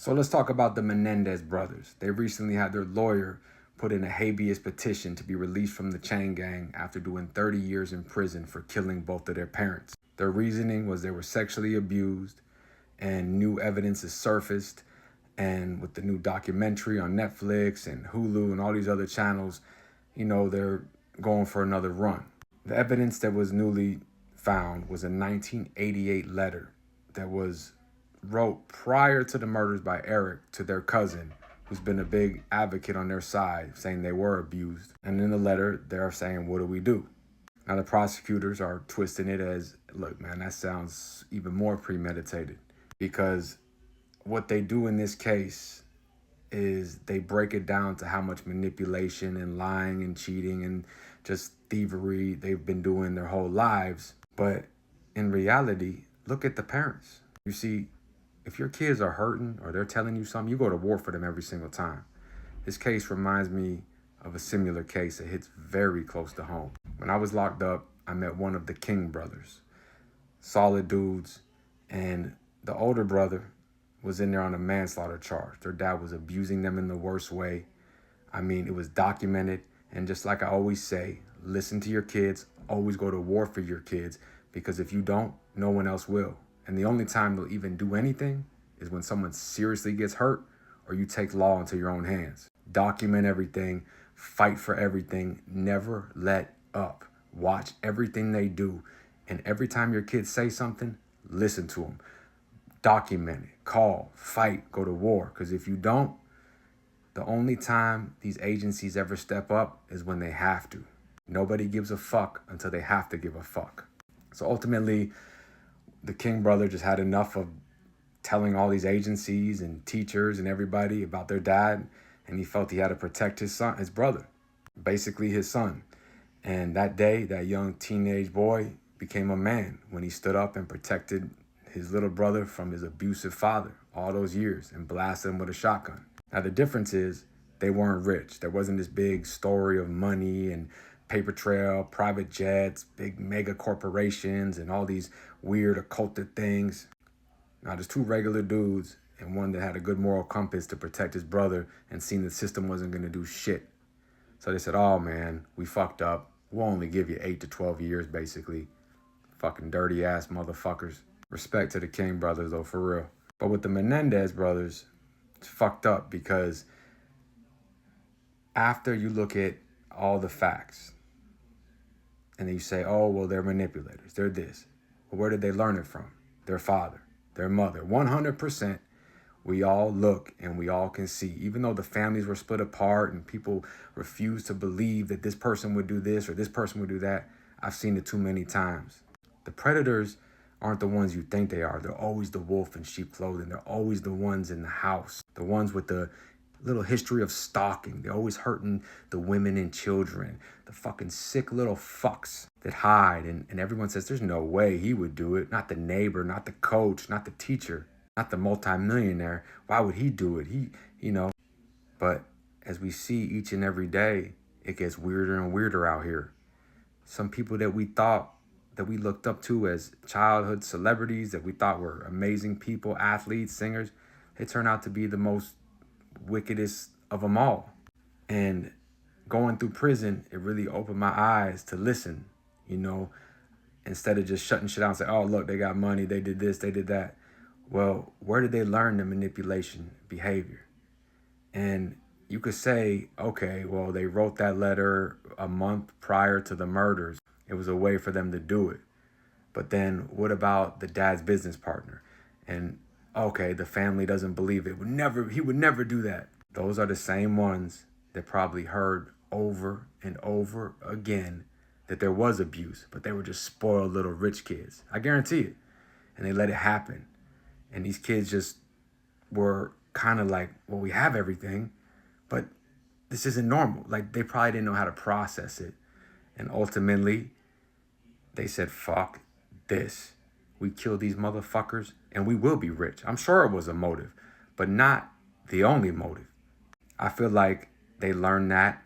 So let's talk about the Menendez brothers. They recently had their lawyer put in a habeas petition to be released from the chain gang after doing 30 years in prison for killing both of their parents. Their reasoning was they were sexually abused and new evidence is surfaced. And with the new documentary on Netflix and Hulu and all these other channels, they're going for another run. The evidence that was newly found was a 1988 letter that was wrote prior to the murders by Eric to their cousin, who's been a big advocate on their side, saying they were abused. And in the letter, they're saying, what do we do? Now, the prosecutors are twisting it as, look, man, that sounds even more premeditated, because what they do in this case is they break it down to how much manipulation and lying and cheating and just thievery they've been doing their whole lives. But in reality, look at the parents. You see, if your kids are hurting or they're telling you something, you go to war for them every single time. This case reminds me of a similar case that hits very close to home. When I was locked up, I met one of the King brothers. Solid dudes. And the older brother was in there on a manslaughter charge. Their dad was abusing them in the worst way. I mean, it was documented. And just like I always say, listen to your kids. Always go to war for your kids, because if you don't, no one else will. And the only time they'll even do anything is when someone seriously gets hurt or you take law into your own hands. Document everything, fight for everything, never let up. Watch everything they do. And every time your kids say something, listen to them. Document it, call, fight, go to war. Because if you don't, the only time these agencies ever step up is when they have to. Nobody gives a fuck until they have to give a fuck. So ultimately, the King brother just had enough of telling all these agencies and teachers and everybody about their dad, and he felt he had to protect his son, his brother, basically his son. And that day, that young teenage boy became a man when he stood up and protected his little brother from his abusive father all those years and blasted him with a shotgun. Now, the difference is they weren't rich. There wasn't this big story of money and paper trail, private jets, big mega corporations, and all these weird occulted things. Now, there's two regular dudes and one that had a good moral compass to protect his brother and seen the system wasn't going to do shit. So they said, oh, man, we fucked up. We'll only give you 8 to 12 years, basically. Fucking dirty ass motherfuckers. Respect to the King brothers, though, for real. But with the Menendez brothers, it's fucked up, because after you look at all the facts and then you say, oh, well, they're manipulators, they're this. Well, where did they learn it from? Their father, their mother. 100%, we all look and we all can see, even though the families were split apart and people refused to believe that this person would do this or this person would do that, I've seen it too many times. The predators aren't the ones you think they are. They're always the wolf in sheep clothing. They're always the ones in the house, the ones with the little history of stalking. They're always hurting the women and children, the fucking sick little fucks that hide. And everyone says, there's no way he would do it. Not the neighbor, not the coach, not the teacher, not the multimillionaire. Why would he do it? But as we see each and every day, it gets weirder and weirder out here. Some people that we thought that we looked up to as childhood celebrities, that we thought were amazing people, athletes, singers, they turn out to be the most wickedest of them all. And going through prison, it really opened my eyes to listen, instead of just shutting shit out and say, oh, look, they got money, they did this, they did that. Well, where did they learn the manipulation behavior? And you could say, okay, well, they wrote that letter a month prior to the murders. It was a way for them to do it. But then what about the dad's business partner? And okay, the family doesn't believe it. He would never do that. Those are the same ones that probably heard over and over again that there was abuse, but they were just spoiled little rich kids. I guarantee it. And they let it happen. And these kids just were kind of like, well, we have everything, but this isn't normal. Like, they probably didn't know how to process it. And ultimately, they said, fuck this. We kill these motherfuckers and we will be rich. I'm sure it was a motive, but not the only motive. I feel like they learned that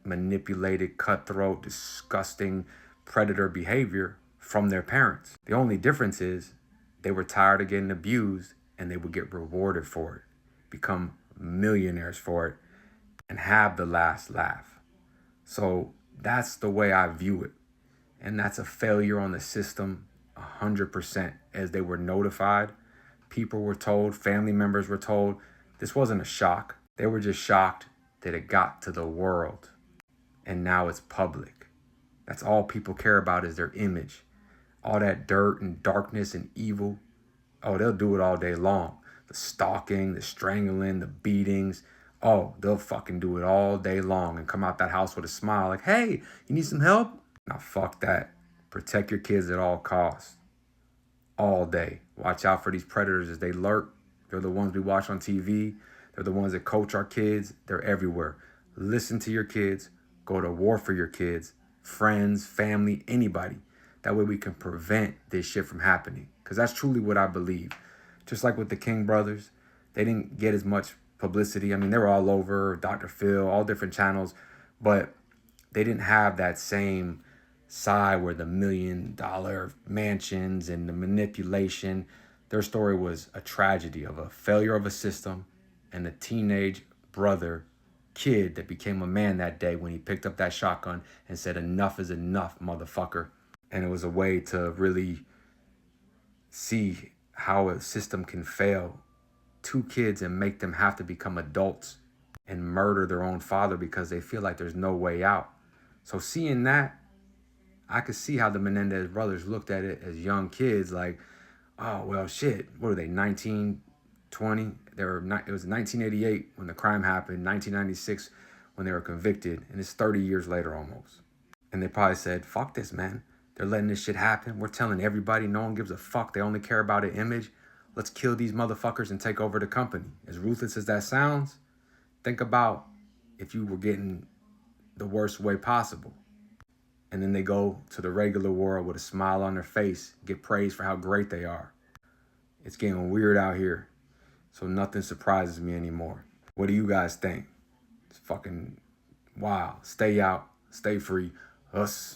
manipulated, cutthroat, disgusting predator behavior from their parents. The only difference is they were tired of getting abused and they would get rewarded for it. become millionaires for it, and have the last laugh. So that's the way I view it. And that's a failure on the system 100%. As they were notified, people were told, family members were told. This wasn't a shock. They were just shocked that it got to the world. And now it's public. That's all people care about is their image. All that dirt and darkness and evil, oh, they'll do it all day long. The stalking, the strangling, the beatings. Oh, they'll fucking do it all day long and come out that house with a smile like, hey, you need some help? Now, fuck that. Protect your kids at all costs. All day. Watch out for these predators as they lurk. They're the ones we watch on TV. They're the ones that coach our kids. They're everywhere. Listen to your kids. Go to war for your kids. Friends, family, anybody. That way we can prevent this shit from happening. Because that's truly what I believe. Just like with the King brothers, they didn't get as much publicity. I mean, they were all over, Dr. Phil, all different channels. But they didn't have that same side where the $1 million mansions and the manipulation. Their story was a tragedy of a failure of a system and a teenage kid that became a man that day when he picked up that shotgun and said, enough is enough, motherfucker. And it was a way to really see how a system can fail two kids and make them have to become adults and murder their own father because they feel like there's no way out. So seeing that, I could see how the Menendez brothers looked at it as young kids like, oh, well, shit, what are they, 19, 20? It was 1988 when the crime happened, 1996 when they were convicted, and it's 30 years later almost. And they probably said, fuck this, man. They're letting this shit happen. We're telling everybody no one gives a fuck. They only care about an image. Let's kill these motherfuckers and take over the company. As ruthless as that sounds, think about if you were getting the worst way possible. And then they go to the regular world with a smile on their face, get praised for how great they are. It's getting weird out here, so nothing surprises me anymore. What do you guys think? It's fucking wild. Stay out, stay free. Us.